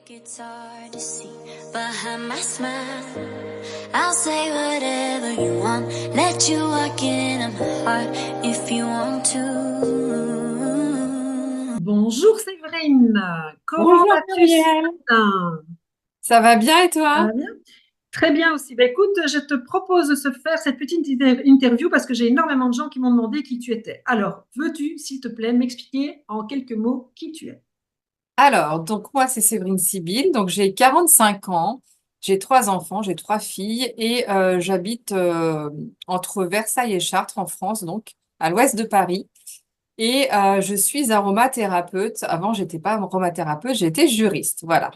It's hard to see behind my smile. I'll say whatever you want. Let you walk in my heart if you want to. Bonjour Séverine, comment Bonjour vas-tu ce Muriel, matin? ça va bien et Ça toi? va bien? Très bien aussi. Ben, écoute, je te propose de se faire cette petite interview parce que j'ai énormément de gens qui m'ont demandé qui tu étais. Alors, veux-tu, s'il te plaît, m'expliquer en quelques mots qui tu es? Alors, donc moi c'est Séverine Sibylle, donc j'ai 45 ans, j'ai trois enfants, j'ai trois filles et j'habite entre Versailles et Chartres en France, donc à l'ouest de Paris. Et je suis aromathérapeute. Avant, j'étais pas aromathérapeute, j'étais juriste. Voilà.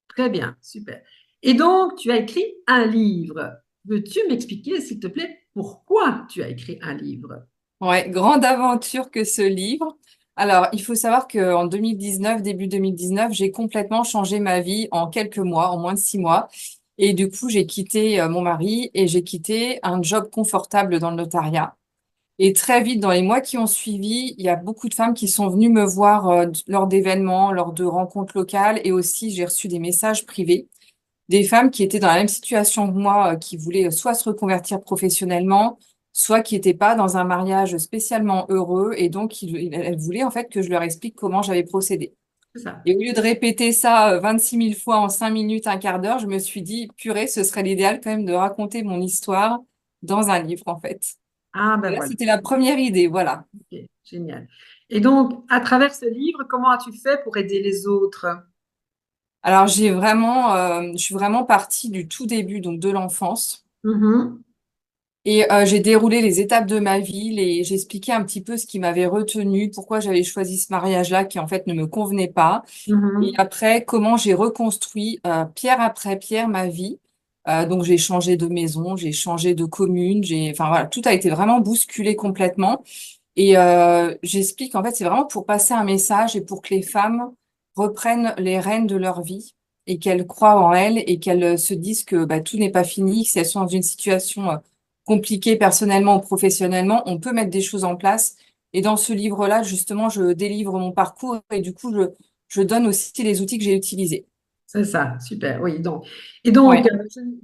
Très bien, super. Et donc, tu as écrit un livre. Veux-tu m'expliquer, s'il te plaît, pourquoi tu as écrit un livre? Ouais, grande aventure que ce livre. Alors, il faut savoir qu'en 2019, début 2019, j'ai complètement changé ma vie en quelques mois, en moins de 6 mois. Et du coup, j'ai quitté mon mari et j'ai quitté un job confortable dans le notariat. Et très vite, dans les mois qui ont suivi, il y a beaucoup de femmes qui sont venues me voir lors d'événements, lors de rencontres locales. Et aussi, j'ai reçu des messages privés des femmes qui étaient dans la même situation que moi, qui voulaient soit se reconvertir professionnellement, soit qui n'étaient pas dans un mariage spécialement heureux, et donc elles voulaient en fait que je leur explique comment j'avais procédé. C'est ça. Et au lieu de répéter ça 26 000 fois en 5 minutes, un quart d'heure, je me suis dit, purée, ce serait l'idéal quand même de raconter mon histoire dans un livre, en fait. Ah ben Là, voilà. c'était la première idée, voilà. Ok, génial. Et donc, à travers ce livre, comment as-tu fait pour aider les autres? Alors, je suis vraiment partie du tout début, donc de l'enfance. Mhm, Et j'ai déroulé les étapes de ma vie et j'ai expliqué un petit peu ce qui m'avait retenu, pourquoi j'avais choisi ce mariage-là qui en fait ne me convenait pas. Et mhm. après, comment j'ai reconstruit pierre après pierre ma vie. Donc j'ai changé de maison, j'ai changé de commune, enfin voilà, tout a été vraiment bousculé complètement. Et j'explique en fait, c'est vraiment pour passer un message et pour que les femmes reprennent les rênes de leur vie et qu'elles croient en elles et qu'elles se disent que bah, tout n'est pas fini, que si elles sont dans une situation compliquée personnellement ou professionnellement, on peut mettre des choses en place. Et dans ce livre-là, justement, je délivre mon parcours et du coup, je donne aussi les outils que j'ai utilisés. C'est ça, super. Oui, donc. Et donc, Ouais.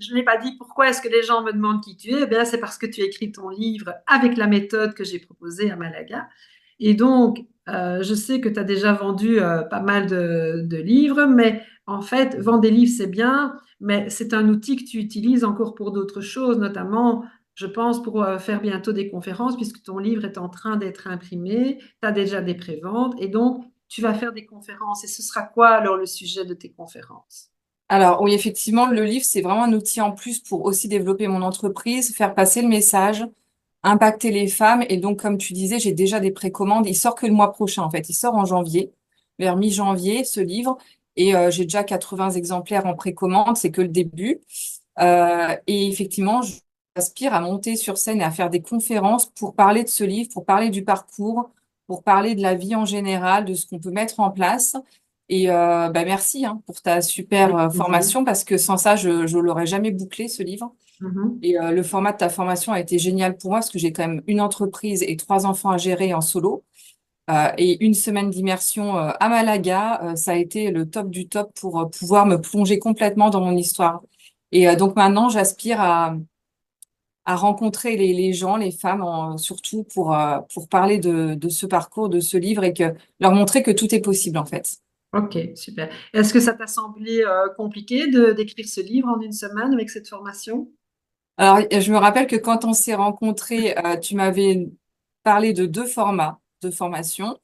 je n'ai pas dit pourquoi est-ce que les gens me demandent qui tu es. Eh bien, c'est parce que tu as écrit ton livre avec la méthode que j'ai proposée à Malaga. Et donc, je sais que tu as déjà vendu pas mal de livres, mais en fait, vendre des livres, c'est bien, mais c'est un outil que tu utilises encore pour d'autres choses, notamment, je pense, pour faire bientôt des conférences, puisque ton livre est en train d'être imprimé, tu as déjà des préventes, et donc, tu vas faire des conférences. Et ce sera quoi alors le sujet de tes conférences? Alors oui, effectivement, le livre, c'est vraiment un outil en plus pour aussi développer mon entreprise, faire passer le message, impacter les femmes. Et donc, comme tu disais, j'ai déjà des précommandes. Il sort que le mois prochain, en fait. Il sort en janvier, vers mi-janvier, ce livre. Et j'ai déjà 80 exemplaires en précommande. C'est que le début. Et effectivement, j'aspire à monter sur scène et à faire des conférences pour parler de ce livre, pour parler du parcours, pour parler de la vie en général, de ce qu'on peut mettre en place. Et bah, merci hein, pour ta super Avec plaisir. formation parce que sans ça, je ne l'aurais jamais bouclé, ce livre. Mhm. Et le format de ta formation a été génial pour moi parce que j'ai quand même une entreprise et trois enfants à gérer en solo. Et une semaine d'immersion à Malaga, ça a été le top du top pour pouvoir me plonger complètement dans mon histoire. Et donc maintenant, j'aspire à rencontrer les gens, les femmes surtout pour parler de ce parcours, de ce livre et que leur montrer que tout est possible en fait. Ok, super. Est-ce que ça t'a semblé compliqué d'écrire ce livre en une semaine avec cette formation? Alors, je me rappelle que quand on s'est rencontrés, tu m'avais parlé de deux formats de formation.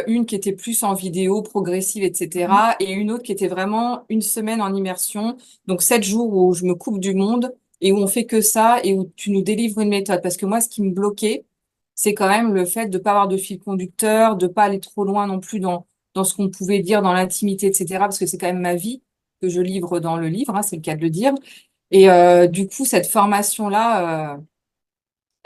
Une qui était plus en vidéo, progressive, Mhm. etc. Et une autre qui était vraiment une semaine en immersion. Donc, 7 jours où je me coupe du monde et où on fait que ça et où tu nous délivres une méthode. Parce que moi, ce qui me bloquait, c'est quand même le fait de ne pas avoir de fil conducteur, de pas aller trop loin non plus dans ce qu'on pouvait dire dans l'intimité, etc. Parce que c'est quand même ma vie que je livre dans le livre, hein, c'est le cas de le dire. Et du coup, cette formation-là,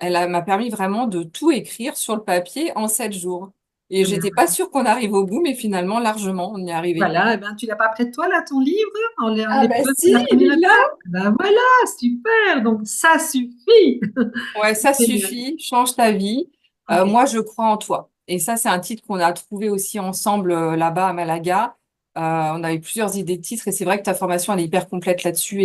m'a permis vraiment de tout écrire sur le papier en 7 jours. Et Eh bien, j'étais pas sûre qu'on arrive au bout, mais finalement, largement, on y est arrivé. voilà, eh ben, tu l'as pas près de toi là, ton livre, en Ah bah l'épreuve, si, la il première est là. étape? Ben voilà, super, donc ça suffit. Ouais, ça Génial. suffit, change ta vie. Ok. Moi, je crois en toi. Et ça, c'est un titre qu'on a trouvé aussi ensemble là-bas à Malaga. On a eu plusieurs idées de titres et c'est vrai que ta formation, elle est hyper complète là-dessus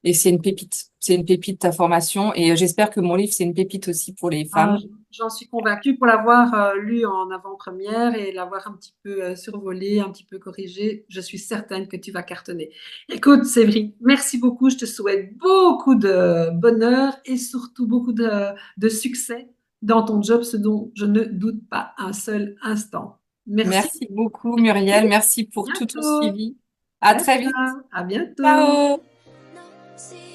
et c'est une pépite. C'est une pépite, ta formation. Et j'espère que mon livre, c'est une pépite aussi pour les Ah, femmes. j'en suis convaincue pour l'avoir lu en avant-première et l'avoir un petit peu survolé, un petit peu corrigé. Je suis certaine que tu vas cartonner. Écoute, Séverine, merci beaucoup. Je te souhaite beaucoup de bonheur et surtout beaucoup de succès dans ton job, ce dont je ne doute pas un seul instant. Merci. Merci beaucoup, Muriel. Merci À pour tout ton bientôt. suivi. À Ciao, très vite. ciao. À bientôt. Ciao! No, see